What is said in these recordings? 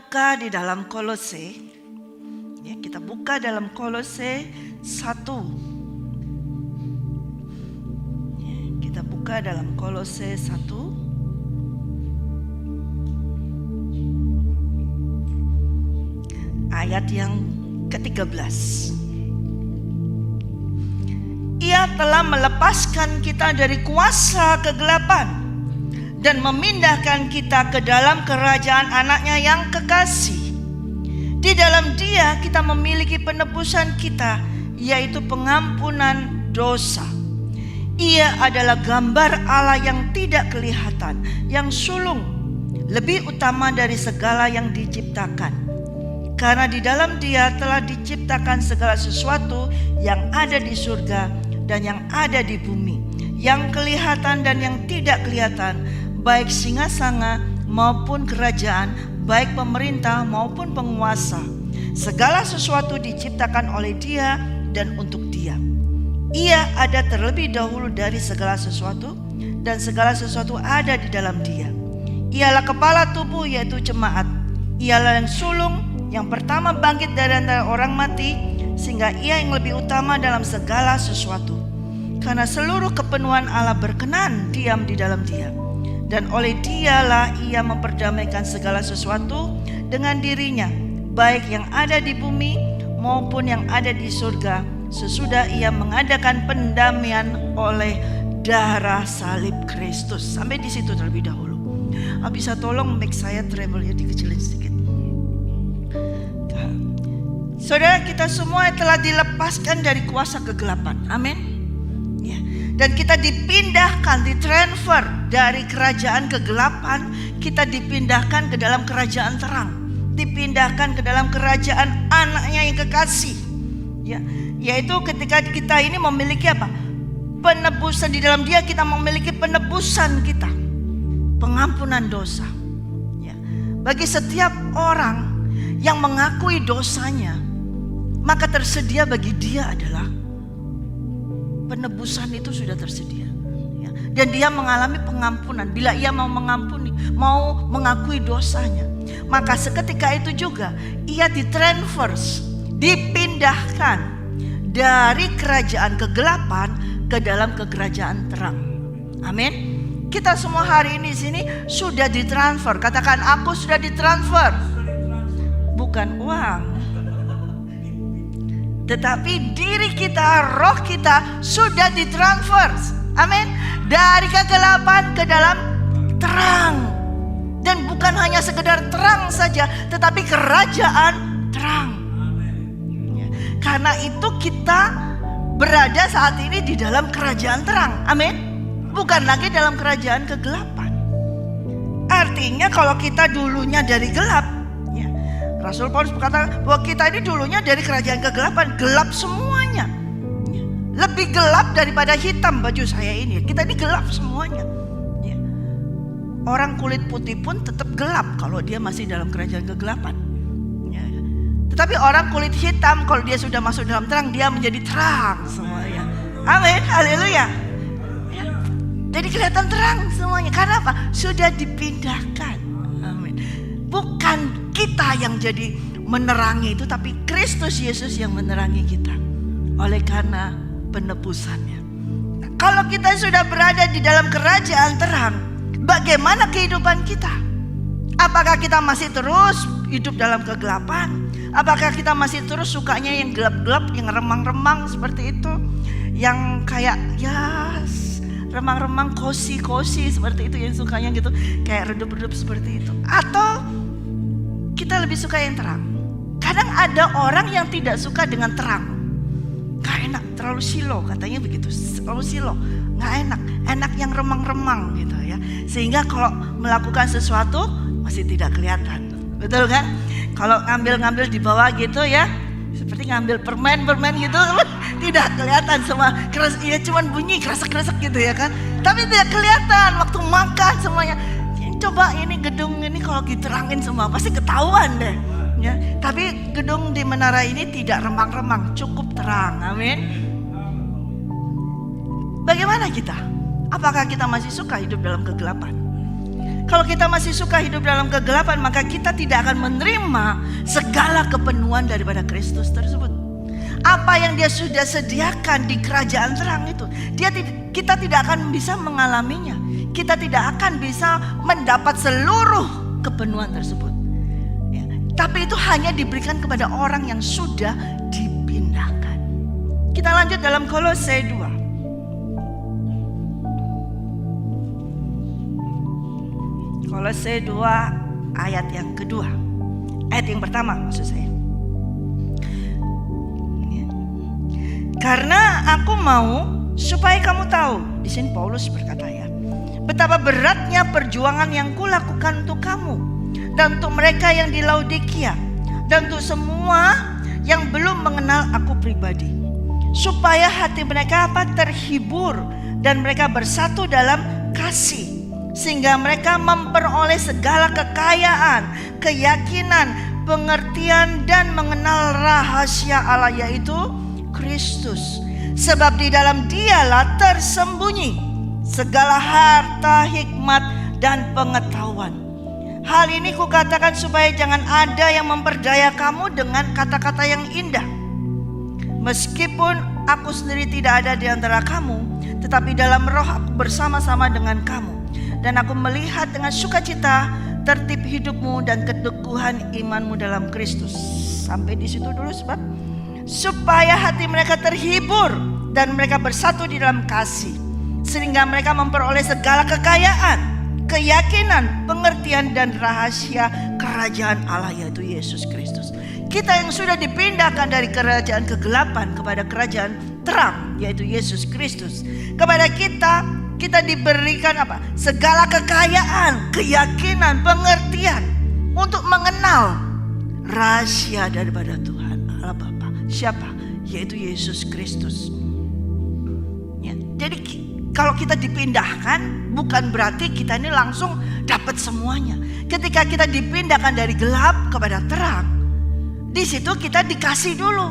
buka di dalam Kolose. Ya, kita buka dalam Kolose 1. Ya, kita buka dalam Kolose 1. Ayat yang ke-13. Ia telah melepaskan kita dari kuasa kegelapan dan memindahkan kita ke dalam kerajaan anaknya yang kekasih. Di dalam Dia kita memiliki penebusan kita, yaitu pengampunan dosa. Ia adalah gambar Allah yang tidak kelihatan, yang sulung, lebih utama dari segala yang diciptakan. Karena di dalam Dia telah diciptakan segala sesuatu yang ada di surga dan yang ada di bumi, yang kelihatan dan yang tidak kelihatan, baik singasana maupun kerajaan, baik pemerintah maupun penguasa. Segala sesuatu diciptakan oleh Dia dan untuk Dia. Ia ada terlebih dahulu dari segala sesuatu, dan segala sesuatu ada di dalam Dia. Ialah kepala tubuh, yaitu jemaat. Ialah yang sulung, yang pertama bangkit dari antara orang mati, sehingga Ia yang lebih utama dalam segala sesuatu. Karena seluruh kepenuhan Allah berkenan diam di dalam Dia, dan oleh Dialah Ia memperdamaikan segala sesuatu dengan dirinya, baik yang ada di bumi maupun yang ada di surga, sesudah Ia mengadakan pendamaian oleh darah salib Kristus. Sampai di situ terlebih dahulu. Bisa tolong mic saya treble ya, dikecilin sedikit. Saudara, kita semua telah dilepaskan dari kuasa kegelapan. Amin. Ya. Dan kita dipindahkan, ditransfer dari kerajaan kegelapan, kita dipindahkan ke dalam kerajaan terang. Dipindahkan ke dalam kerajaan anaknya yang kekasih. Ya. Yaitu ketika kita ini memiliki apa? Penebusan. Di dalam Dia kita memiliki penebusan kita, pengampunan dosa. Ya. Bagi setiap orang yang mengakui dosanya, maka tersedia bagi dia adalah penebusan. Itu sudah tersedia ya. Dan dia mengalami pengampunan. Bila ia mau mengampuni, mau mengakui dosanya, maka seketika itu juga ia ditransfer, dipindahkan dari kerajaan kegelapan ke dalam kerajaan terang. Amin. Kita semua hari ini sini sudah ditransfer. Katakan, aku sudah ditransfer. Bukan uang, tetapi diri kita, roh kita sudah ditransfer. Amin. Dari kegelapan ke dalam terang. Dan bukan hanya sekedar terang saja, tetapi kerajaan terang. Ya. Karena itu kita berada saat ini di dalam kerajaan terang. Amin. Bukan lagi dalam kerajaan kegelapan. Artinya kalau kita dulunya dari gelap, Rasul Paulus berkata bahwa kita ini dulunya dari kerajaan kegelapan, gelap semuanya. Lebih gelap daripada hitam baju saya ini. Kita ini gelap semuanya. Orang kulit putih pun tetap gelap kalau dia masih dalam kerajaan kegelapan. Tetapi orang kulit hitam kalau dia sudah masuk dalam terang, dia menjadi terang semuanya. Amin, haleluya. Jadi kelihatan terang semuanya. Karena apa? Sudah dipindahkan. Amin. Bukan kita yang jadi menerangi itu, tapi Kristus Yesus yang menerangi kita oleh karena penebusannya. Nah, kalau kita sudah berada di dalam kerajaan terang, bagaimana kehidupan kita? Apakah kita masih terus hidup dalam kegelapan? Apakah kita masih terus sukanya yang gelap-gelap, yang remang-remang seperti itu, yang kayak remang-remang kosi-kosi seperti itu, yang sukanya gitu, kayak redup-redup seperti itu? Atau kita lebih suka yang terang? Kadang ada orang yang tidak suka dengan terang. Gak enak, terlalu silo, katanya begitu. Terlalu silo, gak enak. Enak yang remang-remang gitu ya. Sehingga kalau melakukan sesuatu masih tidak kelihatan. Betul kan? Kalau ngambil-ngambil di bawah gitu ya, seperti ngambil permen gitu, tidak kelihatan semua. Ya cuman bunyi kresek-kresek gitu ya kan. Tapi tidak kelihatan waktu makan semuanya. Coba ini gedung ini kalau diterangin semua pasti ketahuan deh ya. Tapi gedung di menara ini tidak remang-remang, cukup terang. Amin. Bagaimana kita? Apakah kita masih suka hidup dalam kegelapan? Kalau kita masih suka hidup dalam kegelapan, maka kita tidak akan menerima segala kepenuhan daripada Kristus tersebut. Apa yang dia sudah sediakan di kerajaan terang itu, kita tidak akan bisa mengalaminya. Kita tidak akan bisa mendapat seluruh kepenuhan tersebut. Ya, tapi itu hanya diberikan kepada orang yang sudah dipindahkan. Kita lanjut dalam Kolose 2. Kolose 2 ayat yang kedua. Ayat yang pertama maksud saya. Karena aku mau supaya kamu tahu, di sini Paulus berkata ya, betapa beratnya perjuangan yang kulakukan untuk kamu dan untuk mereka yang di Laodikia dan untuk semua yang belum mengenal aku pribadi, supaya hati mereka terhibur dan mereka bersatu dalam kasih, sehingga mereka memperoleh segala kekayaan, keyakinan, pengertian dan mengenal rahasia Allah, yaitu Kristus. Sebab di dalam Dialah tersembunyi segala harta, hikmat dan pengetahuan. Hal ini kukatakan supaya jangan ada yang memperdaya kamu dengan kata-kata yang indah. Meskipun aku sendiri tidak ada di antara kamu, tetapi dalam roh aku bersama-sama dengan kamu. Dan aku melihat dengan sukacita tertib hidupmu dan keteguhan imanmu dalam Kristus. Sampai di situ dulu, sebab supaya hati mereka terhibur dan mereka bersatu di dalam kasih, sehingga mereka memperoleh segala kekayaan, keyakinan, pengertian dan rahasia kerajaan Allah, yaitu Yesus Kristus. Kita yang sudah dipindahkan dari kerajaan kegelapan kepada kerajaan terang, yaitu Yesus Kristus. Kepada kita diberikan apa? Segala kekayaan, keyakinan, pengertian untuk mengenal rahasia daripada Tuhan Allah Bapa. Siapa? Yaitu Yesus Kristus. Ya, jadi kalau kita dipindahkan, bukan berarti kita ini langsung dapat semuanya. Ketika kita dipindahkan dari gelap kepada terang, di situ kita dikasih dulu.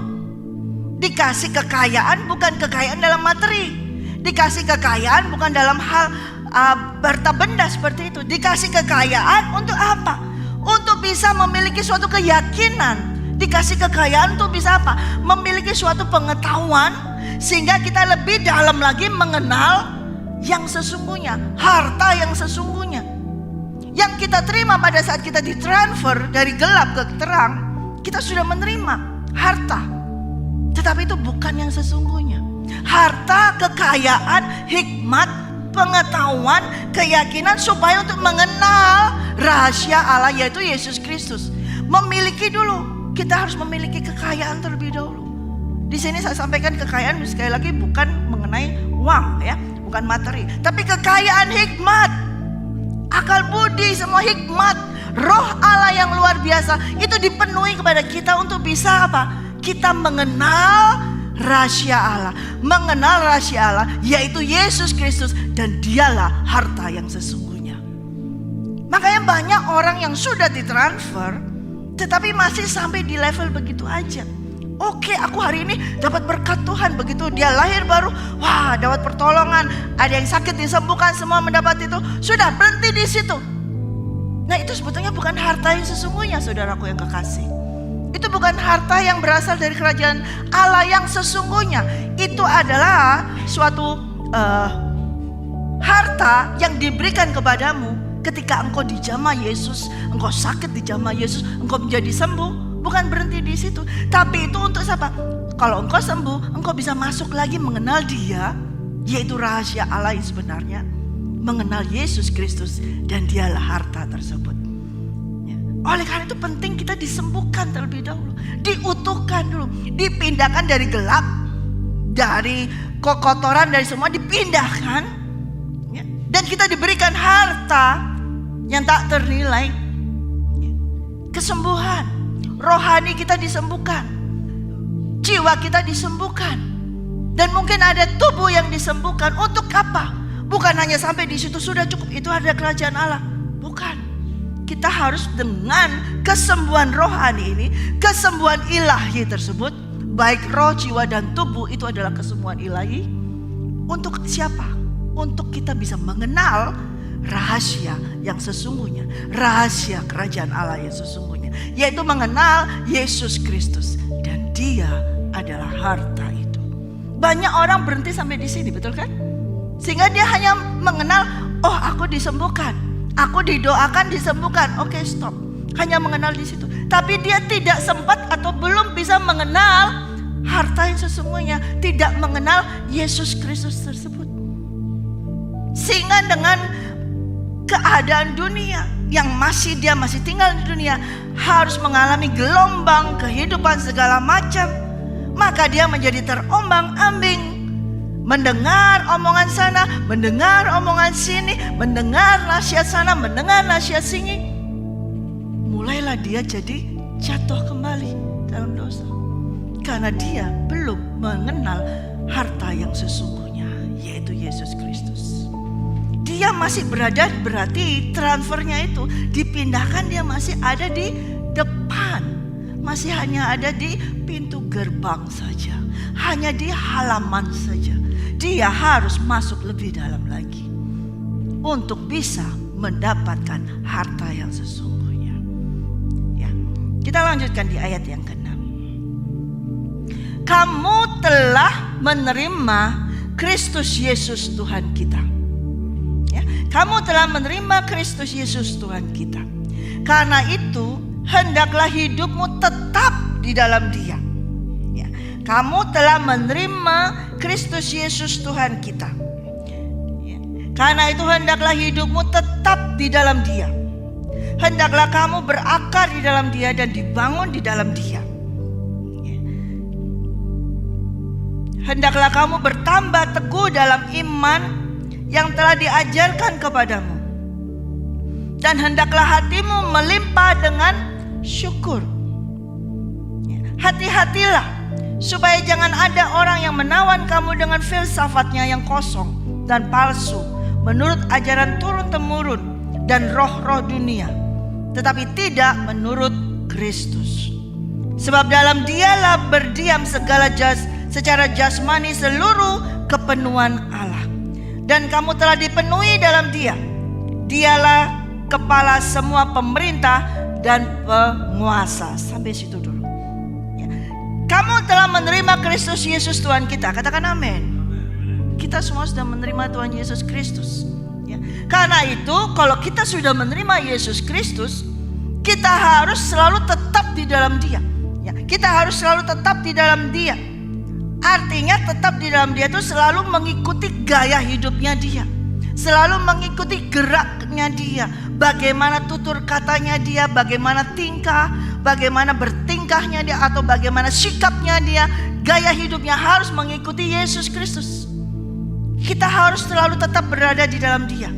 Dikasih kekayaan, bukan kekayaan dalam materi. Dikasih kekayaan bukan dalam hal harta benda seperti itu. Dikasih kekayaan untuk apa? Untuk bisa memiliki suatu keyakinan. Dikasih kekayaan untuk bisa apa? Memiliki suatu pengetahuan, sehingga kita lebih dalam lagi mengenal yang sesungguhnya, harta yang sesungguhnya. Yang kita terima pada saat kita ditransfer dari gelap ke terang, kita sudah menerima harta. Tetapi itu bukan yang sesungguhnya. Harta, kekayaan, hikmat, pengetahuan, keyakinan supaya untuk mengenal rahasia Allah, yaitu Yesus Kristus. Memiliki dulu. Kita harus memiliki kekayaan terlebih dahulu. Di sini saya sampaikan kekayaan sekali lagi bukan mengenai uang ya, bukan materi, tapi kekayaan hikmat, akal budi, semua hikmat, roh Allah yang luar biasa itu dipenuhi kepada kita untuk bisa apa? Kita mengenal rahasia Allah, mengenal rahasia Allah yaitu Yesus Kristus, dan Dialah harta yang sesungguhnya. Makanya banyak orang yang sudah ditransfer tetapi masih sampai di level begitu aja. Oke, aku hari ini dapat berkat Tuhan. Begitu dia lahir baru, wah dapat pertolongan. Ada yang sakit disembuhkan, semua mendapat itu. Sudah berhenti di situ. Nah itu sebetulnya bukan harta yang sesungguhnya, saudaraku yang kekasih. Itu bukan harta yang berasal dari kerajaan Allah yang sesungguhnya. Itu adalah suatu harta yang diberikan kepadamu ketika engkau dijamah Yesus, engkau sakit dijamah Yesus, engkau menjadi sembuh. Bukan berhenti di situ, tapi itu untuk siapa? Kalau engkau sembuh, engkau bisa masuk lagi mengenal Dia, yaitu rahasia Allah yang sebenarnya, mengenal Yesus Kristus, dan Dialah harta tersebut. Ya. Oleh karena itu penting kita disembuhkan terlebih dahulu, diutuhkan dulu, dipindahkan dari gelap, dari kotoran, dari semua dipindahkan, ya. Dan kita diberikan harta yang tak ternilai, ya. Kesembuhan, rohani kita disembuhkan, jiwa kita disembuhkan, dan mungkin ada tubuh yang disembuhkan. Untuk apa? Bukan hanya sampai di situ sudah cukup, itu ada kerajaan Allah. Bukan. Kita harus dengan kesembuhan rohani ini, kesembuhan ilahi tersebut, baik roh, jiwa dan tubuh, itu adalah kesembuhan ilahi. Untuk siapa? Untuk kita bisa mengenal rahasia yang sesungguhnya, rahasia kerajaan Allah yang sesungguhnya, yaitu mengenal Yesus Kristus, dan Dia adalah harta itu. Banyak orang berhenti sampai di sini, betul kan? Sehingga dia hanya mengenal, oh aku disembuhkan, aku didoakan disembuhkan. Oke, stop. Hanya mengenal di situ. Tapi dia tidak sempat atau belum bisa mengenal harta yang sesungguhnya, tidak mengenal Yesus Kristus tersebut. Sehingga dengan keadaan dunia yang dia masih tinggal di dunia, harus mengalami gelombang kehidupan segala macam, maka dia menjadi terombang-ambing. Mendengar omongan sana, mendengar omongan sini, mendengar nasihat sana, mendengar nasihat sini. Mulailah dia jadi jatuh kembali dalam dosa. Karena dia belum mengenal harta yang sesungguhnya, yaitu Yesus Kristus. Dia masih berada, berarti transfernya itu dipindahkan, dia masih ada di depan. Masih hanya ada di pintu gerbang saja. Hanya di halaman saja. Dia harus masuk lebih dalam lagi untuk bisa mendapatkan harta yang sesungguhnya. Ya, kita lanjutkan di ayat yang ke-6. Kamu telah menerima Kristus Yesus Tuhan kita. Ya, kamu telah menerima Kristus Yesus Tuhan kita. Karena itu hendaklah hidupmu tetap di dalam Dia. Ya, kamu telah menerima Kristus Yesus Tuhan kita. Ya, karena itu hendaklah hidupmu tetap di dalam Dia. Hendaklah kamu berakar di dalam Dia dan dibangun di dalam Dia. Ya. Hendaklah kamu bertambah teguh dalam iman yang telah diajarkan kepadamu. Dan hendaklah hatimu melimpah dengan syukur. Ya. Hati-hatilah supaya jangan ada orang yang menawan kamu dengan filsafatnya yang kosong dan palsu, menurut ajaran turun-temurun dan roh-roh dunia, tetapi tidak menurut Kristus. Sebab dalam Dialah berdiam secara jasmani seluruh kepenuhan Allah. Dan kamu telah dipenuhi dalam Dia. Dialah kepala semua pemerintah dan penguasa. Sampai situ dulu. Kamu telah menerima Kristus Yesus Tuhan kita. Katakan amin. Kita semua sudah menerima Tuhan Yesus Kristus. Ya. Karena itu kalau kita sudah menerima Yesus Kristus, kita harus selalu tetap di dalam Dia. Ya. Kita harus selalu tetap di dalam Dia. Artinya tetap di dalam Dia itu selalu mengikuti gaya hidupnya Dia. Selalu mengikuti geraknya Dia. Bagaimana tutur katanya Dia, bagaimana tingkah, bagaimana bertingkahnya Dia, atau bagaimana sikapnya Dia, gaya hidupnya harus mengikuti Yesus Kristus. Kita harus selalu tetap berada di dalam Dia.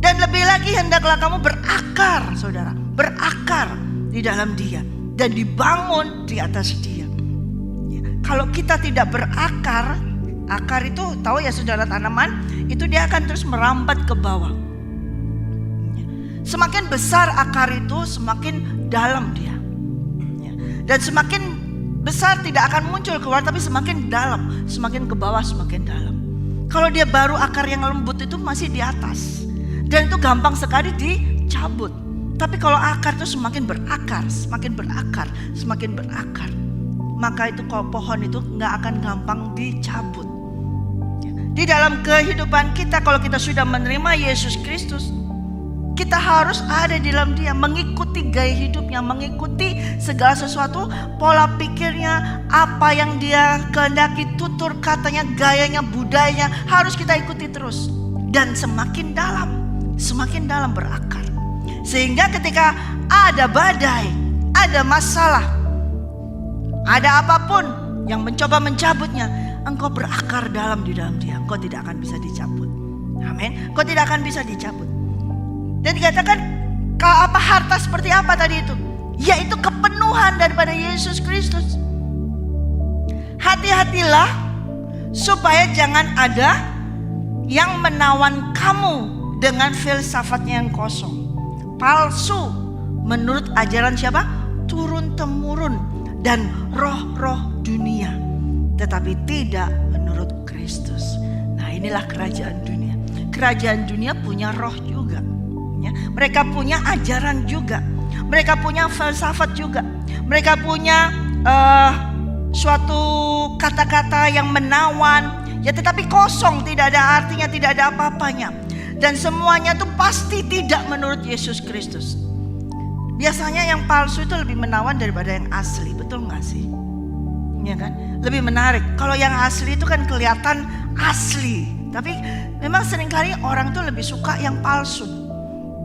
Dan lebih lagi hendaklah kamu berakar, saudara, berakar di dalam Dia dan dibangun di atas Dia. Ya. Kalau kita tidak berakar, akar itu tahu ya saudara, tanaman itu dia akan terus merambat ke bawah. Semakin besar akar itu, semakin dalam dia. Dan semakin besar tidak akan muncul keluar, tapi semakin dalam, semakin ke bawah, semakin dalam. Kalau dia baru akar yang lembut itu masih di atas, dan itu gampang sekali dicabut. Tapi kalau akar itu semakin berakar, semakin berakar, semakin berakar, maka itu kalau pohon itu nggak akan gampang dicabut. Di dalam kehidupan kita, kalau kita sudah menerima Yesus Kristus, kita harus ada di dalam Dia, mengikuti gaya hidupnya, mengikuti segala sesuatu, pola pikirnya, apa yang Dia kehendaki, tutur katanya, gayanya, budayanya, harus kita ikuti terus. Dan semakin dalam berakar. Sehingga ketika ada badai, ada masalah, ada apapun yang mencoba mencabutnya, engkau berakar dalam di dalam Dia, engkau tidak akan bisa dicabut. Amin. Engkau tidak akan bisa dicabut. Dan dikatakan apa harta seperti apa tadi itu? Yaitu kepenuhan daripada Yesus Kristus. Hati-hatilah supaya jangan ada yang menawan kamu dengan filsafatnya yang kosong, palsu, menurut ajaran siapa? Turun-temurun dan roh-roh dunia, tetapi tidak menurut Kristus. Nah, inilah kerajaan dunia. Kerajaan dunia punya roh juga. Ya, mereka punya ajaran juga, mereka punya filsafat juga, mereka punya suatu kata-kata yang menawan, ya tetapi kosong, tidak ada artinya, tidak ada apa-apanya. Dan semuanya itu pasti tidak menurut Yesus Kristus. Biasanya yang palsu itu lebih menawan daripada yang asli, betul gak sih? Ya kan? Lebih menarik. Kalau yang asli itu kan kelihatan asli, tapi memang seringkali orang tuh lebih suka yang palsu.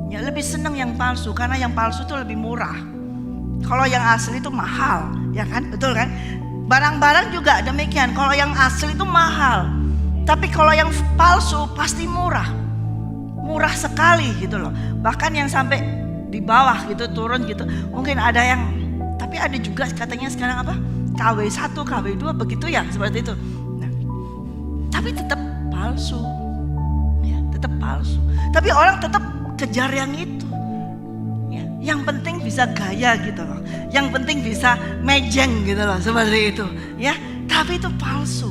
Ya, lebih seneng yang palsu karena yang palsu tuh lebih murah. Kalau yang asli itu mahal, ya kan? Betul kan? Barang-barang juga demikian. Kalau yang asli itu mahal, tapi kalau yang palsu pasti murah. Murah sekali gitu loh. Bahkan yang sampai di bawah gitu, turun gitu. Mungkin ada yang, tapi ada juga katanya sekarang apa? KW1, KW2 begitu ya, seperti itu. Nah, tapi tetap palsu. Ya, tetap palsu. Tapi orang tetap kejar yang itu. Ya, yang penting bisa gaya gitu loh. Yang penting bisa mejeng gitu loh, seperti itu. Ya, tapi itu palsu.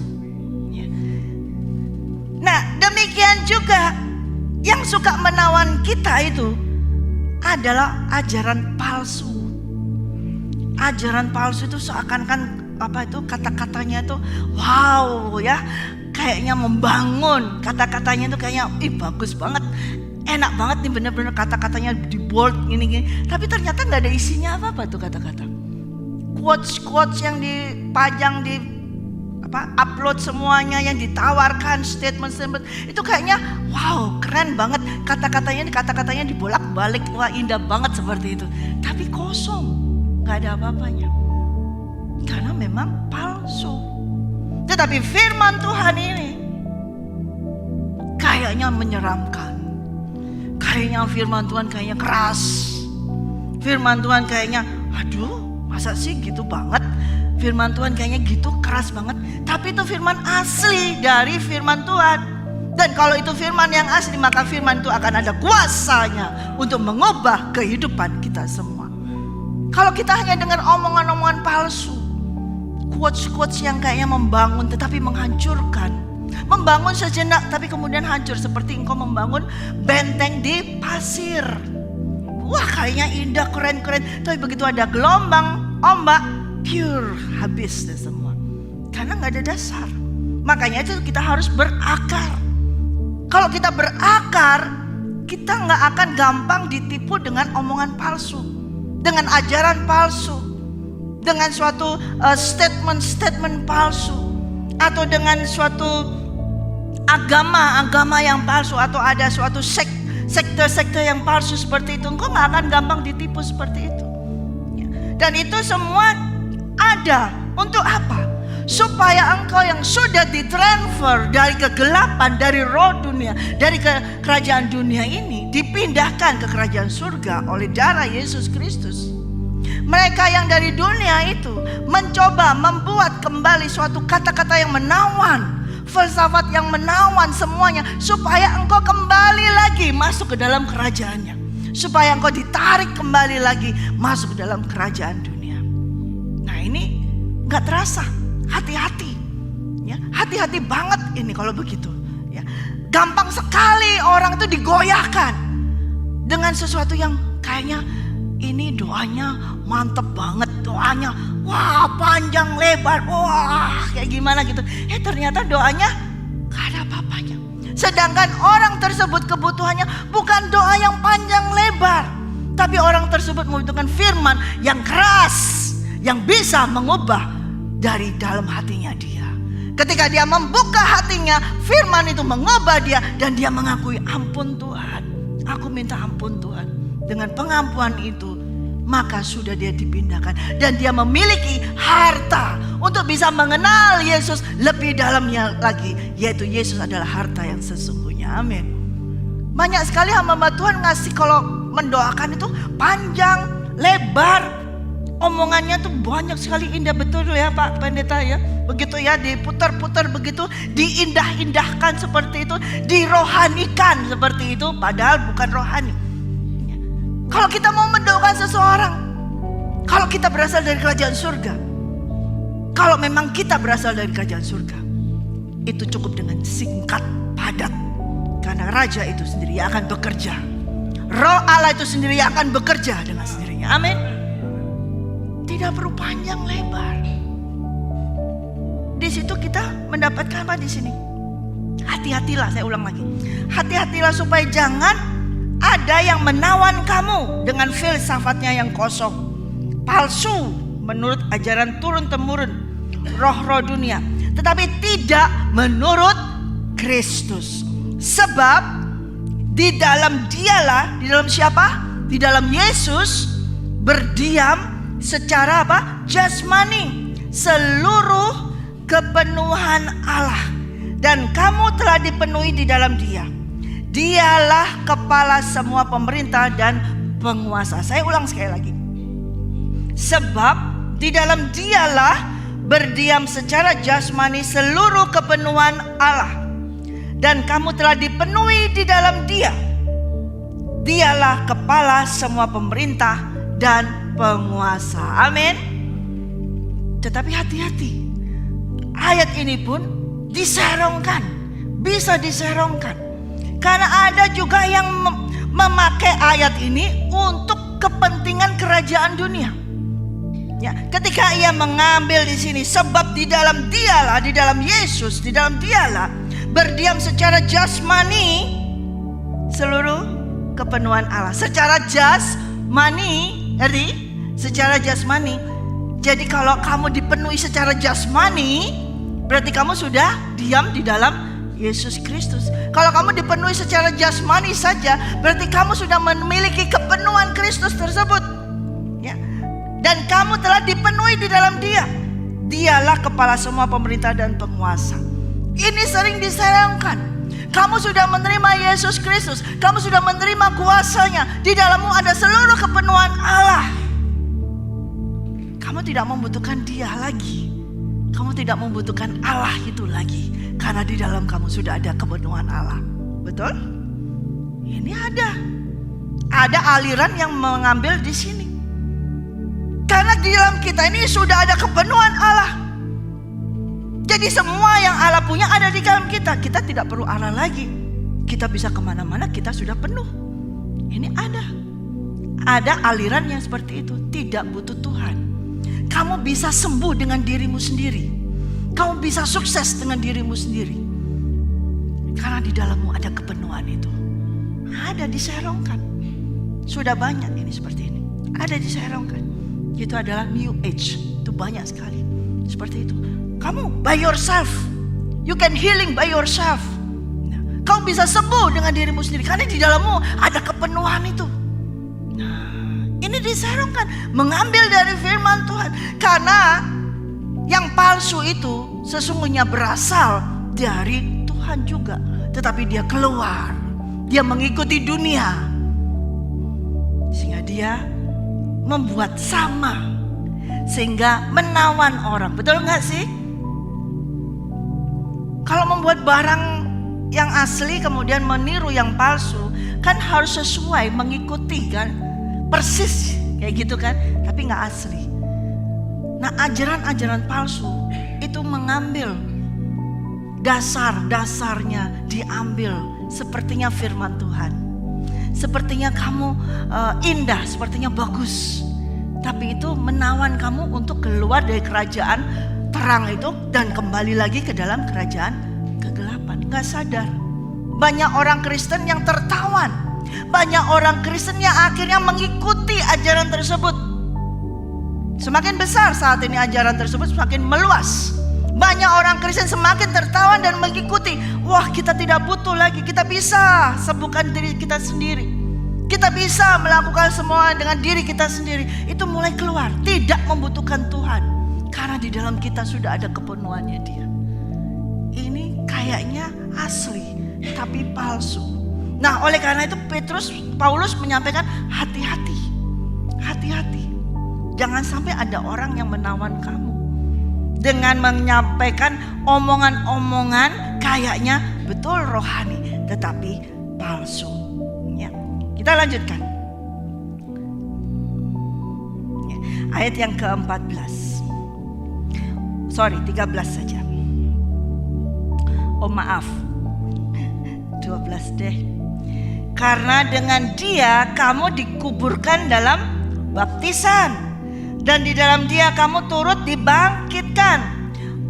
Ya. Nah, demikian juga yang suka menawan kita itu adalah ajaran palsu. Ajaran palsu itu seakan-akan apa itu kata-katanya itu wow ya, kayaknya membangun. Kata-katanya itu kayaknya bagus banget, enak banget nih, bener-bener kata-katanya di bold gini-gini. Tapi ternyata nggak ada isinya apa-apa tuh kata-kata. Quotes yang dipajang di upload semuanya, yang ditawarkan statement itu kayaknya wow keren banget, kata-katanya dibolak-balik, wah indah banget seperti itu. Tapi kosong, nggak ada apa-apanya karena memang palsu. Tetapi firman Tuhan ini kayaknya menyeramkan, kayaknya firman Tuhan kayaknya keras, firman Tuhan kayaknya aduh masa sih gitu banget. Firman Tuhan kayaknya gitu keras banget. Tapi itu firman asli dari firman Tuhan. Dan kalau itu firman yang asli, maka firman itu akan ada kuasanya untuk mengubah kehidupan kita semua. Kalau kita hanya dengar omongan-omongan palsu, quotes-quotes yang kayaknya membangun tetapi menghancurkan. Membangun sejenak tapi kemudian hancur, seperti engkau membangun benteng di pasir. Wah kayaknya indah, keren-keren, tapi begitu ada gelombang, ombak, pure, habis deh semua. Karena gak ada dasar. Makanya itu kita harus berakar. Kalau kita berakar, kita gak akan gampang ditipu dengan omongan palsu, dengan ajaran palsu, dengan suatu statement palsu, atau dengan suatu agama yang palsu, atau ada suatu sekte yang palsu seperti itu. Engkau gak akan gampang ditipu seperti itu. Dan itu semua ada untuk apa? Supaya engkau yang sudah ditransfer dari kegelapan, dari roh dunia, dari kerajaan dunia ini, dipindahkan ke kerajaan surga oleh darah Yesus Kristus. Mereka yang dari dunia itu mencoba membuat kembali suatu kata-kata yang menawan, filsafat yang menawan semuanya, supaya engkau kembali lagi masuk ke dalam kerajaannya, supaya engkau ditarik kembali lagi masuk ke dalam kerajaan dunia. Nah ini gak terasa, hati-hati ya, hati-hati banget ini kalau begitu ya. Gampang sekali orang itu digoyahkan dengan sesuatu yang kayaknya ini doanya mantep banget, doanya wah panjang lebar, wah kayak gimana gitu. Ternyata doanya gak ada apa-apanya. Sedangkan orang tersebut kebutuhannya bukan doa yang panjang lebar, tapi orang tersebut membutuhkan firman yang keras, yang bisa mengubah dari dalam hatinya dia. Ketika dia membuka hatinya, firman itu mengubah dia, dan dia mengakui, ampun Tuhan, aku minta ampun Tuhan. Dengan pengampuan itu, maka sudah dia dipindahkan, dan dia memiliki harta untuk bisa mengenal Yesus lebih dalamnya lagi, yaitu Yesus adalah harta yang sesungguhnya. Amin. Banyak sekali hamba Tuhan ngasih kalau mendoakan itu panjang, lebar, omongannya tuh banyak sekali, indah betul ya Pak Pendeta ya. Begitu ya, diputar-putar begitu, diindah-indahkan seperti itu, dirohanikan seperti itu, padahal bukan rohani. Kalau kita mau mendoakan seseorang, kalau kita berasal dari kerajaan surga, kalau memang kita berasal dari kerajaan surga, itu cukup dengan singkat, padat. Karena raja itu sendiri akan bekerja. Roh Allah itu sendiri yang akan bekerja dengan sendirinya. Amin. Tidak perlu panjang lebar. Di situ kita mendapatkan apa di sini? Hati-hatilah, saya ulang lagi. Hati-hatilah supaya jangan ada yang menawan kamu dengan filsafatnya yang kosong, palsu menurut ajaran turun-temurun roh-roh dunia, tetapi tidak menurut Kristus. Sebab di dalam Dialah, di dalam siapa? Di dalam Yesus berdiam secara apa? Jasmani seluruh kepenuhan Allah, dan kamu telah dipenuhi di dalam Dia. Dialah kepala semua pemerintah dan penguasa. Saya ulang sekali lagi. Sebab di dalam Dialah berdiam secara jasmani seluruh kepenuhan Allah, dan kamu telah dipenuhi di dalam Dia. Dialah kepala semua pemerintah dan penguasa. Amin. Tetapi hati-hati, ayat ini pun diserongkan, bisa diserongkan, karena ada juga yang memakai ayat ini untuk kepentingan kerajaan dunia. Ya, ketika ia mengambil di sini, sebab di dalam Dialah, di dalam Yesus, di dalam Dialah berdiam secara jasmani seluruh kepenuhan Allah. Secara jasmani, jadi secara jasmani. Jadi kalau kamu dipenuhi secara jasmani, berarti kamu sudah diam di dalam Yesus Kristus. Kalau kamu dipenuhi secara jasmani saja, berarti kamu sudah memiliki kepenuhan Kristus tersebut. Ya. Dan kamu telah dipenuhi di dalam Dia. Dialah kepala semua pemerintah dan penguasa. Ini sering diserangkan. Kamu sudah menerima Yesus Kristus, kamu sudah menerima kuasanya. Di dalammu ada seluruh kepenuhan Allah. Kamu tidak membutuhkan Dia lagi. Kamu tidak membutuhkan Allah itu lagi, karena di dalam kamu sudah ada kepenuhan Allah. Betul? Ini ada aliran yang mengambil di sini. Karena di dalam kita ini sudah ada kepenuhan Allah. Jadi semua yang Allah punya ada di dalam kita. Kita tidak perlu Allah lagi. Kita bisa kemana-mana, kita sudah penuh. Ini ada aliran yang seperti itu, tidak butuh Tuhan. Kamu bisa sembuh dengan dirimu sendiri. Kamu bisa sukses dengan dirimu sendiri. Karena di dalammu ada kepenuhan itu. Ada diserongkan. Sudah banyak ini seperti ini. Ada diserongkan. Itu adalah New Age. Itu banyak sekali. Seperti itu. Kamu by yourself. You can healing by yourself. Kamu bisa sembuh dengan dirimu sendiri. Karena di dalammu ada kepenuhan itu. Ini diserongkan, mengambil dari firman Tuhan. Karena yang palsu itu sesungguhnya berasal dari Tuhan juga, tetapi dia keluar, dia mengikuti dunia, sehingga dia membuat sama, sehingga menawan orang. Betul gak sih? Kalau membuat barang yang asli kemudian meniru yang palsu, kan harus sesuai, mengikuti kan, persis kayak gitu kan, tapi gak asli. Nah, ajaran-ajaran palsu itu mengambil dasar-dasarnya, diambil sepertinya firman Tuhan. Sepertinya kamu indah, sepertinya bagus, tapi itu menawan kamu untuk keluar dari kerajaan terang itu dan kembali lagi ke dalam kerajaan kegelapan. Gak sadar. Banyak orang Kristen yang tertawan. Banyak orang Kristen yang akhirnya mengikuti ajaran tersebut. Semakin besar saat ini ajaran tersebut, semakin meluas. Banyak orang Kristen semakin tertawan dan mengikuti. Wah, kita tidak butuh lagi. Kita bisa sembuhkan diri kita sendiri. Kita bisa melakukan semua dengan diri kita sendiri. Itu mulai keluar. Tidak membutuhkan Tuhan. Karena di dalam kita sudah ada kepenuhannya Dia. Ini kayaknya asli, tapi palsu. Nah, oleh karena itu Paulus menyampaikan hati-hati. Hati-hati. Jangan sampai ada orang yang menawan kamu dengan menyampaikan omongan-omongan kayaknya betul rohani, tetapi palsu. Ya. Kita lanjutkan. Ya. Ayat yang ke-14. 13 saja. Oh maaf, 12 deh. Karena dengan Dia kamu dikuburkan dalam baptisan, dan di dalam Dia kamu turut dibangkitkan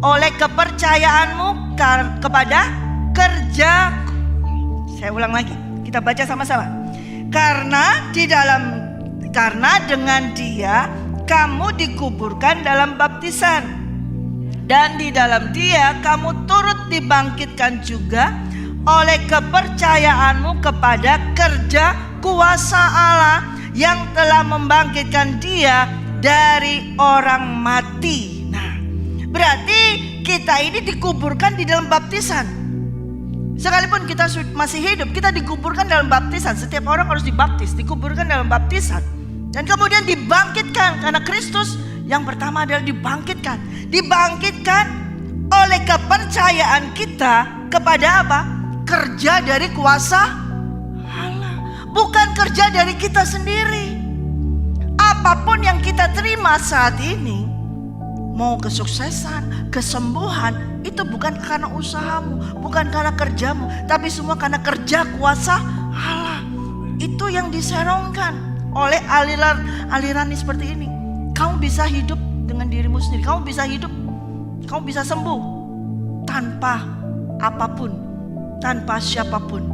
oleh kepercayaanmu kepada kerja. Saya ulang lagi, kita baca sama-sama. Karena dengan Dia kamu dikuburkan dalam baptisan, dan di dalam Dia kamu turut dibangkitkan juga oleh kepercayaanmu kepada kerja kuasa Allah yang telah membangkitkan Dia dari orang mati. Nah, berarti kita ini dikuburkan di dalam baptisan. Sekalipun kita masih hidup, kita dikuburkan dalam baptisan. Setiap orang harus dibaptis, dikuburkan dalam baptisan, dan kemudian dibangkitkan. Karena Kristus yang pertama adalah dibangkitkan oleh kepercayaan kita kepada apa? Kerja dari kuasa Allah, bukan kerja dari kita sendiri. Apapun yang kita terima saat ini, mau kesuksesan, kesembuhan, itu bukan karena usahamu, bukan karena kerjamu, tapi semua karena kerja kuasa Allah. Itu yang diserongkan oleh aliran seperti ini. Kamu bisa hidup dengan dirimu sendiri, kamu bisa hidup, kamu bisa sembuh tanpa apapun, tanpa siapapun.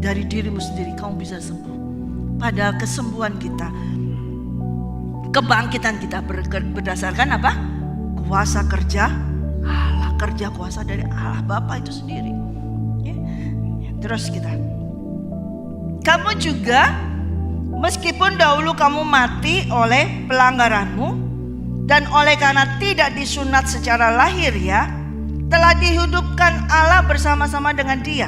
Dari dirimu sendiri kamu bisa sembuh. Padahal kesembuhan kita, kebangkitan kita berdasarkan apa? Kuasa kerja Allah, kerja kuasa dari Allah Bapa itu sendiri. Terus kamu juga, meskipun dahulu kamu mati oleh pelanggaranmu, dan oleh karena tidak disunat secara lahiriah, telah dihidupkan Allah bersama-sama dengan Dia.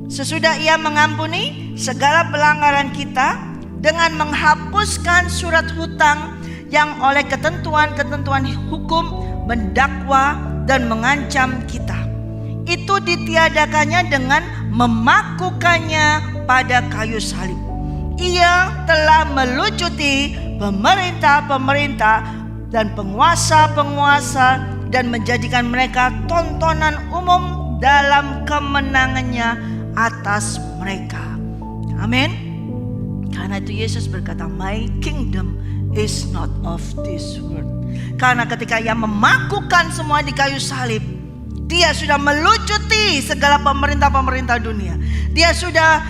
Sesudah Ia mengampuni segala pelanggaran kita dengan menghapuskan surat hutang yang oleh ketentuan-ketentuan hukum mendakwa dan mengancam kita. Itu ditiadakannya dengan memakukannya pada kayu salib. Ia telah melucuti pemerintah-pemerintah dan penguasa-penguasa dan menjadikan mereka tontonan umum dalam kemenangannya atas mereka. Amin. Karena itu Yesus berkata, my kingdom is not of this world. Karena ketika Ia memakukan semua di kayu salib, Dia sudah melucuti segala pemerintah-pemerintah dunia. Dia sudah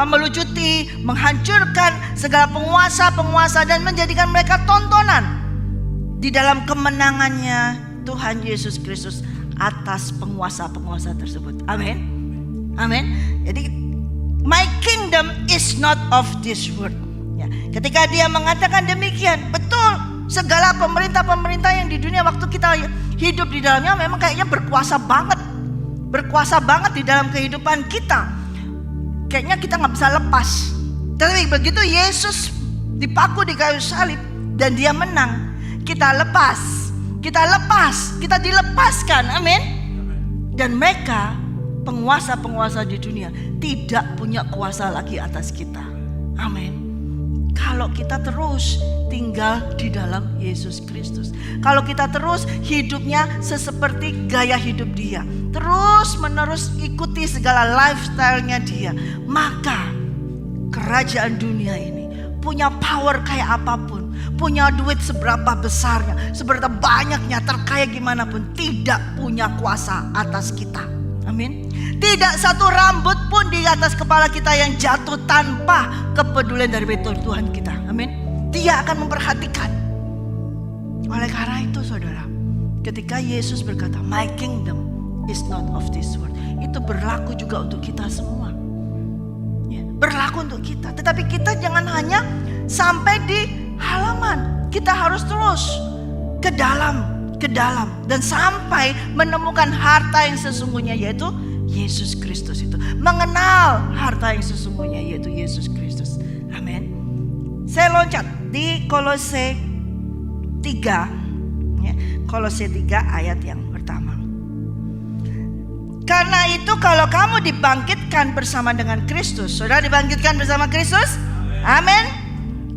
melucuti, menghancurkan segala penguasa-penguasa dan menjadikan mereka tontonan di dalam kemenangannya Tuhan Yesus Kristus atas penguasa-penguasa tersebut. Amin. Amin. Jadi my kingdom is not of this world. Ya, ketika Dia mengatakan demikian, betul, segala pemerintah-pemerintah yang di dunia waktu kita hidup di dalamnya memang kayaknya berkuasa banget di dalam kehidupan kita. Kayaknya kita nggak bisa lepas. Tapi begitu Yesus dipaku di kayu salib dan Dia menang, kita dilepaskan. Amin. Dan mereka, penguasa-penguasa di dunia, tidak punya kuasa lagi atas kita. Amin. Kalau kita terus tinggal di dalam Yesus Kristus, kalau kita terus hidupnya seperti gaya hidup Dia, terus menerus ikuti segala lifestyle-nya Dia, maka kerajaan dunia ini punya power kayak apapun, punya duit seberapa besarnya, seberapa banyaknya, terkaya gimana pun, tidak punya kuasa atas kita. Amin. Tidak satu rambut pun di atas kepala kita yang jatuh tanpa kepedulian dari Tuhan kita. Amin. Dia akan memperhatikan. Oleh karena itu saudara, ketika Yesus berkata my kingdom is not of this world, itu berlaku juga untuk kita semua. Berlaku untuk kita. Tetapi kita jangan hanya sampai di halaman. Kita harus terus ke dalam dan sampai menemukan harta yang sesungguhnya, yaitu Yesus Kristus itu. Mengenal harta yang sesungguhnya, yaitu Yesus Kristus. Amin. Saya loncat di Kolose 3. Kolose 3 ayat yang pertama. Karena itu kalau kamu dibangkitkan bersama dengan Kristus, saudara dibangkitkan bersama Kristus? Amin.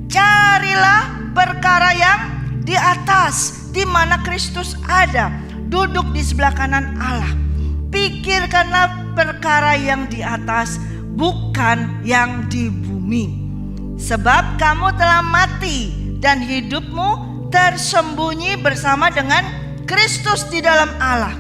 Carilah perkara yang di atas, di mana Kristus ada, duduk di sebelah kanan Allah. Pikirkanlah perkara yang di atas, bukan yang di bumi. Sebab kamu telah mati dan hidupmu tersembunyi bersama dengan Kristus di dalam Allah.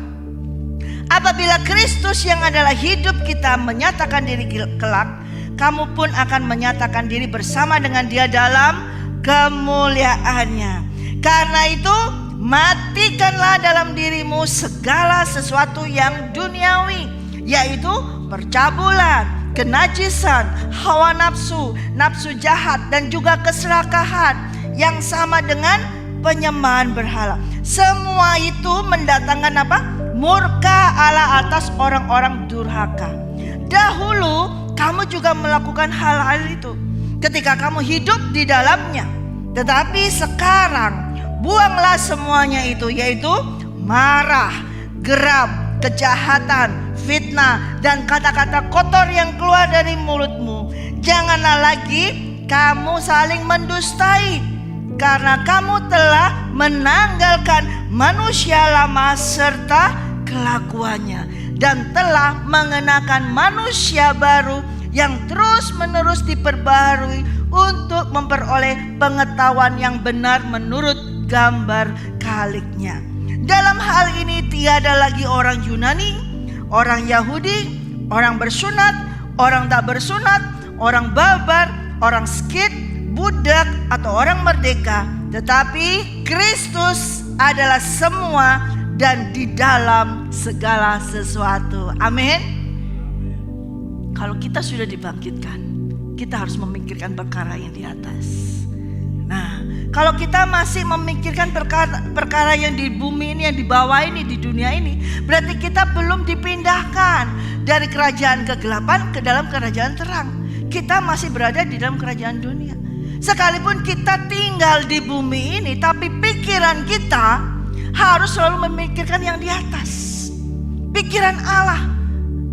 Apabila Kristus yang adalah hidup kita menyatakan diri kelak, kamu pun akan menyatakan diri bersama dengan Dia dalam kemuliaannya. Karena itu, matikanlah dalam dirimu segala sesuatu yang duniawi, yaitu percabulan, kenajisan, hawa nafsu, nafsu jahat, dan juga keserakahan yang sama dengan penyembahan berhala. Semua itu mendatangkan apa? Murka Allah atas orang-orang durhaka. Dahulu kamu juga melakukan hal-hal itu ketika kamu hidup di dalamnya. Tetapi sekarang buanglah semuanya itu, yaitu marah, geram, kejahatan, fitnah, dan kata-kata kotor yang keluar dari mulutmu. Janganlah lagi kamu saling mendustai, karena kamu telah menanggalkan manusia lama serta kelakuannya, dan telah mengenakan manusia baru yang terus-menerus diperbaharui untuk memperoleh pengetahuan yang benar menurut gambar kaliknya. Dalam hal ini tiada lagi orang Yunani, orang Yahudi, orang bersunat, orang tak bersunat, orang barbar, orang Skit, budak atau orang merdeka, tetapi Kristus adalah semua dan di dalam segala sesuatu. Amin. Kalau kita sudah dibangkitkan, kita harus memikirkan perkara yang di atas. Nah, kalau kita masih memikirkan perkara yang di bumi ini, yang di bawah ini, di dunia ini, berarti kita belum dipindahkan dari kerajaan kegelapan ke dalam kerajaan terang. Kita masih berada di dalam kerajaan dunia. Sekalipun kita tinggal di bumi ini, tapi pikiran kita harus selalu memikirkan yang di atas. Pikiran Allah,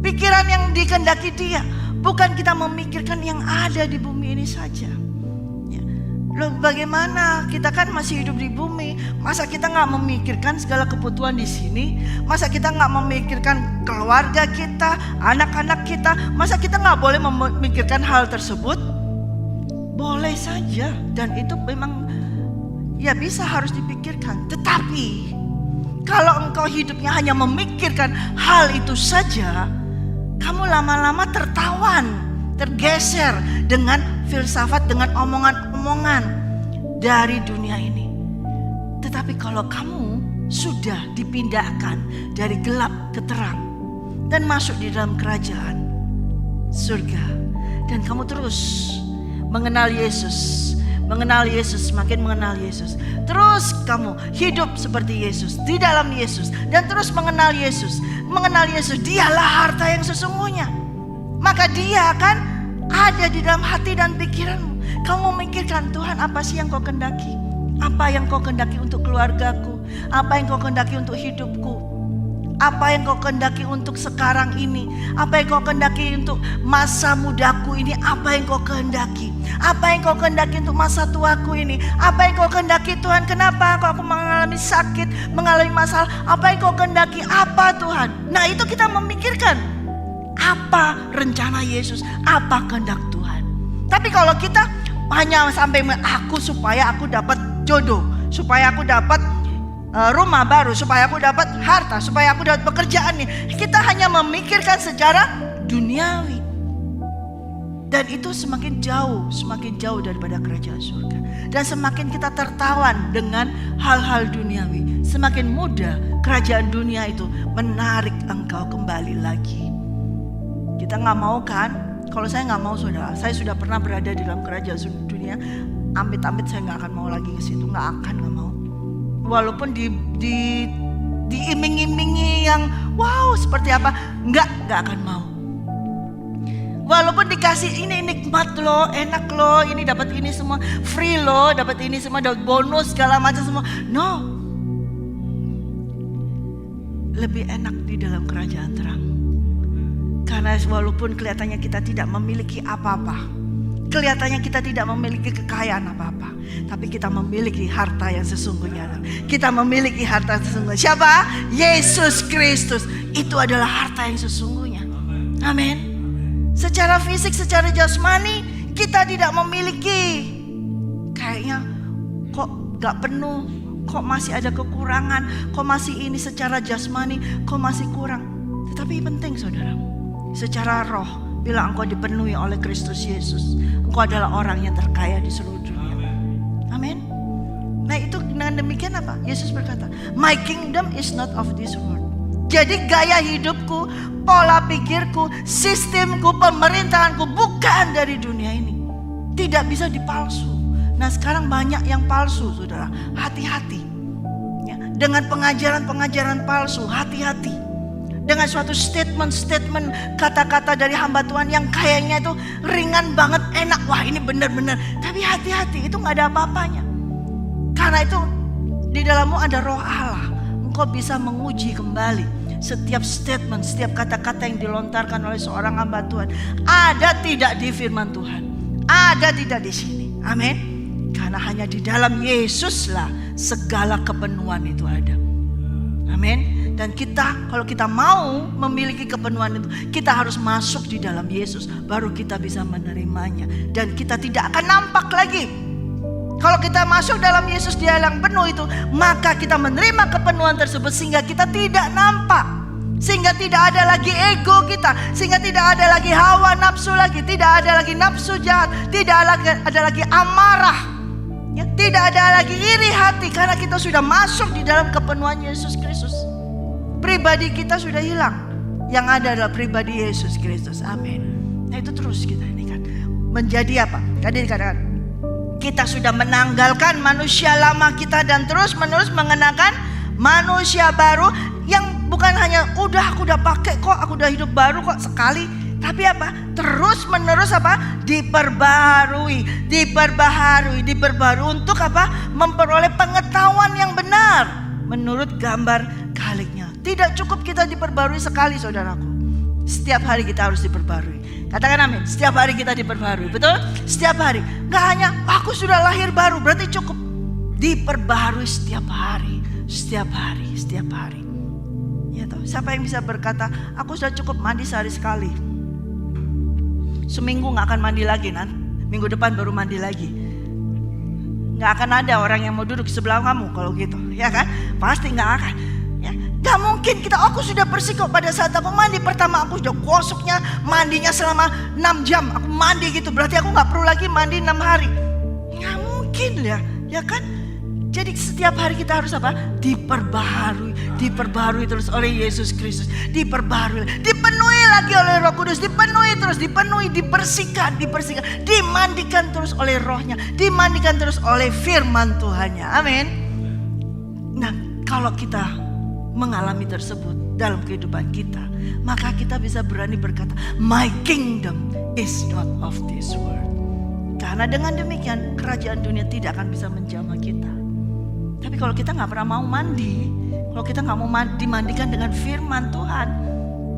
pikiran yang dikehendaki Dia. Bukan kita memikirkan yang ada di bumi ini saja. Loh, bagaimana? Kita kan masih hidup di bumi. Masa kita gak memikirkan segala kebutuhan di sini? Masa kita gak memikirkan keluarga kita, anak-anak kita? Masa kita gak boleh memikirkan hal tersebut? Boleh saja, dan itu memang ya bisa, harus dipikirkan. Tetapi kalau engkau hidupnya hanya memikirkan hal itu saja, kamu lama-lama tertawan, tergeser dengan filsafat, dengan omongan-omongan dari dunia ini. Tetapi kalau kamu sudah dipindahkan dari gelap ke terang dan masuk di dalam kerajaan surga, dan kamu terus mengenal Yesus, semakin mengenal Yesus. Terus kamu hidup seperti Yesus, di dalam Yesus, dan terus mengenal Yesus. Mengenal Yesus, Dialah harta yang sesungguhnya. Maka Dia akan ada di dalam hati dan pikiranmu. Kamu memikirkan, Tuhan, apa sih yang Kau kehendaki? Apa yang Kau kehendaki untuk keluargaku? Apa yang Kau kehendaki untuk hidupku? Apa yang Kau kehendaki untuk sekarang ini? Apa yang Kau kehendaki untuk masa mudaku ini? Apa yang Kau kehendaki? Apa yang Kau kehendaki untuk masa tuaku ini? Apa yang Kau kehendaki, Tuhan? Kenapa aku mengalami sakit, mengalami masalah? Apa yang Kau kehendaki? Apa, Tuhan? Nah, itu kita memikirkan apa rencana Yesus, apa kehendak Tuhan. Tapi kalau kita hanya sampai supaya aku dapat jodoh, supaya aku dapat rumah baru, supaya aku dapat harta, supaya aku dapat pekerjaan nih. Kita hanya memikirkan secara duniawi. Dan itu semakin jauh daripada kerajaan surga. Dan semakin kita tertawan dengan hal-hal duniawi, semakin mudah kerajaan dunia itu menarik engkau kembali lagi. Kita gak mau kan? Kalau saya gak mau, saudara, saya sudah pernah berada di dalam kerajaan dunia. Amit-amit saya gak akan mau lagi ke situ, gak mau. Walaupun diiming-imingi yang wow seperti apa, gak akan mau. Walaupun dikasih ini nikmat loh, enak loh, ini dapat ini semua, free loh, dapat ini semua, dapat bonus segala macam semua. No, lebih enak di dalam kerajaan terang. Karena walaupun kelihatannya kita tidak memiliki apa-apa, kelihatannya kita tidak memiliki kekayaan apa-apa, tapi kita memiliki harta yang sesungguhnya. Kita memiliki harta sesungguhnya. Siapa? Yesus Kristus. Itu adalah harta yang sesungguhnya. Amin. Secara fisik, secara jasmani kita tidak memiliki. Kayaknya kok gak penuh, kok masih ada kekurangan, kok masih ini secara jasmani, kok masih kurang. Tetapi penting saudara, secara roh, bila engkau dipenuhi oleh Kristus Yesus, engkau adalah orang yang terkaya di seluruh dunia. Amin. Nah itu dengan demikian apa? Yesus berkata, my kingdom is not of this world. Jadi gaya hidupku, pola pikirku, sistemku, pemerintahanku bukan dari dunia ini. Tidak bisa dipalsu. Nah sekarang banyak yang palsu saudara, hati-hati ya, dengan pengajaran-pengajaran palsu, hati-hati. Dengan suatu statement-statement kata-kata dari hamba Tuhan yang kayaknya itu ringan banget, enak, wah ini benar-benar. Tapi hati-hati, itu gak ada apa-apanya. Karena itu di dalammu ada roh Allah. Engkau bisa menguji kembali setiap statement, setiap kata-kata yang dilontarkan oleh seorang hamba Tuhan. Ada tidak di firman Tuhan, ada tidak di sini. Amin. Karena hanya di dalam Yesuslah segala kepenuhan itu ada. Amin. Dan kita, kalau kita mau memiliki kepenuhan itu, kita harus masuk di dalam Yesus, baru kita bisa menerimanya. Dan kita tidak akan nampak lagi. Kalau kita masuk dalam Yesus, Dia yang penuh itu, maka kita menerima kepenuhan tersebut sehingga kita tidak nampak. Sehingga tidak ada lagi ego kita, sehingga tidak ada lagi hawa nafsu lagi, tidak ada lagi nafsu jahat, tidak ada lagi amarah, ya, tidak ada lagi iri hati, karena kita sudah masuk di dalam kepenuhan Yesus Kristus. Pribadi kita sudah hilang, yang ada adalah pribadi Yesus Kristus. Amin. Nah itu terus kita ini kan menjadi apa? Tadi dikatakan kita sudah menanggalkan manusia lama kita dan terus menerus mengenakan manusia baru yang bukan hanya aku udah pakai kok, aku udah hidup baru kok sekali, tapi apa? Terus menerus apa? Diperbarui untuk apa? Memperoleh pengetahuan yang benar menurut gambar kaliknya. Tidak cukup kita diperbarui sekali saudaraku. Setiap hari kita harus diperbarui. Katakan amin. Setiap hari kita diperbarui. Betul? Setiap hari. Gak hanya aku sudah lahir baru, berarti cukup. Diperbarui setiap hari. Setiap hari. Setiap hari. Ya toh, siapa yang bisa berkata aku sudah cukup mandi sehari sekali, seminggu gak akan mandi lagi, nanti minggu depan baru mandi lagi. Gak akan ada orang yang mau duduk sebelah kamu kalau gitu, ya kan? Pasti gak akan. Gak mungkin kita, aku sudah bersih kok pada saat aku mandi pertama, aku sudah gosoknya, mandinya selama 6 jam, aku mandi gitu, berarti aku gak perlu lagi mandi 6 hari. Gak mungkin ya kan? Jadi setiap hari kita harus apa? Diperbarui terus oleh Yesus Kristus, dipenuhi lagi oleh Roh Kudus, dipenuhi, dibersihkan, dimandikan terus oleh Rohnya, dimandikan terus oleh firman Tuhannya. Amin. Nah, kalau kita mengalami tersebut dalam kehidupan kita, maka kita bisa berani berkata, my kingdom is not of this world. Karena dengan demikian kerajaan dunia tidak akan bisa menjamah kita. Tapi kalau kita gak pernah mau mandi, kalau kita gak mau dimandikan dengan firman Tuhan,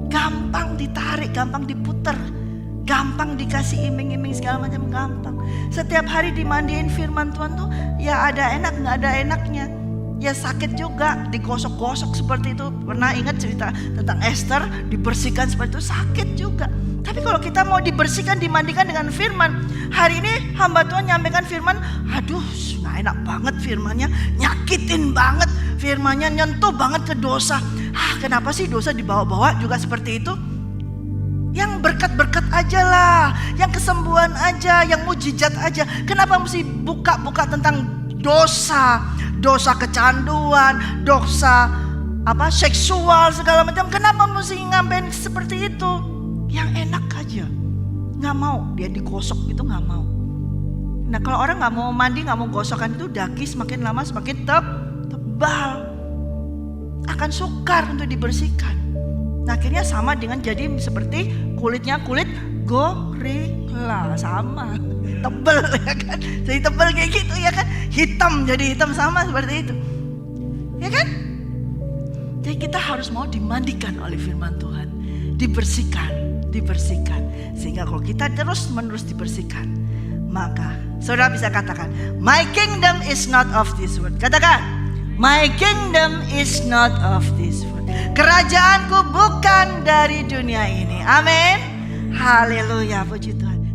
gampang ditarik, gampang diputer, gampang dikasih iming-iming segala macam, gampang. Setiap hari dimandiin firman Tuhan tuh ya ada enak gak ada enaknya. Ya sakit juga, digosok-gosok seperti itu. Pernah ingat cerita tentang Esther, dibersihkan seperti itu, sakit juga. Tapi kalau kita mau dibersihkan, dimandikan dengan firman, hari ini hamba Tuhan nyampaikan firman, aduh gak enak banget firmannya, nyakitin banget firmannya, nyentuh banget ke dosa. Kenapa sih dosa dibawa-bawa juga seperti itu? Yang berkat-berkat aja lah, yang kesembuhan aja, yang mujizat aja. Kenapa mesti buka-buka tentang dosa kecanduan, dosa seksual segala macam? Kenapa mesti ngambil seperti itu? Yang enak aja, nggak mau dia digosok itu, nggak mau. Nah kalau orang nggak mau mandi, nggak mau gosokkan itu, daging semakin lama semakin tebal, akan sukar untuk dibersihkan. Nah akhirnya sama dengan jadi seperti kulit gorila, sama tebal ya kan, jadi tebal kayak gitu ya kan, hitam jadi hitam, sama seperti itu ya kan. Jadi kita harus mau dimandikan oleh firman Tuhan, dibersihkan, sehingga kalau kita terus menerus dibersihkan, maka saudara bisa katakan, my kingdom is not of this world. Katakan, my kingdom is not of this world. Kerajaanku bukan dari dunia ini. Amin. Haleluya, puji Tuhan.